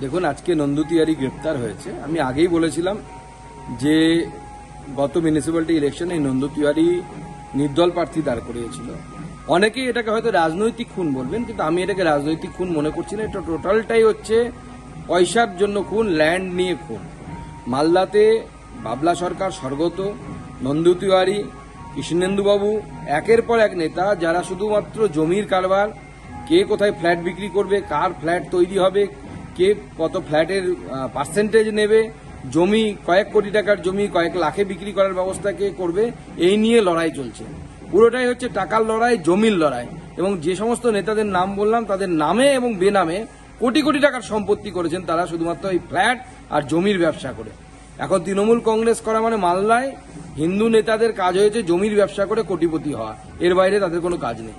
দেখুন, আজকে নন্দু তিওয়ারি গ্রেপ্তার হয়েছে। আমি আগেই বলেছিলাম যে গত মিউনিসিপ্যালিটি ইলেকশনে এই নন্দু তিওয়ারি নির্দল প্রার্থী দাঁড় করিয়েছিল। অনেকেই এটাকে হয়তো রাজনৈতিক খুন বলবেন, কিন্তু আমি এটাকে রাজনৈতিক খুন মনে করছি না। এটা টোটালটাই হচ্ছে পয়সার জন্য খুন, ল্যান্ড নিয়ে খুন। মালদাতে বাবলা সরকার স্বর্গত, নন্দু তিওয়ারি, কৃষ্ণেন্দুবাবু একের পর এক নেতা যারা শুধুমাত্র জমির কারবার, কে কোথায় ফ্ল্যাট বিক্রি করবে, কার ফ্ল্যাট তৈরি হবে, কে কত ফ্ল্যাটের পার্সেন্টেজ নেবে, জমি কয়েক কোটি টাকার জমি কয়েক লাখে বিক্রি করার ব্যবস্থা কে করবে, এই নিয়ে লড়াই চলছে। পুরোটাই হচ্ছে টাকার লড়াই, জমির লড়াই। এবং যে সমস্ত নেতাদের নাম বললাম তাদের নামে এবং বেনামে কোটি কোটি টাকার সম্পত্তি করেছেন তারা শুধুমাত্র এই ফ্ল্যাট আর জমির ব্যবসা করে। এখন তৃণমূল কংগ্রেস করা মানে মালদায় হিন্দু নেতাদের কাজ হয়েছে জমির ব্যবসা করে কোটিপতি হওয়া, এর বাইরে তাদের কোনো কাজ নেই।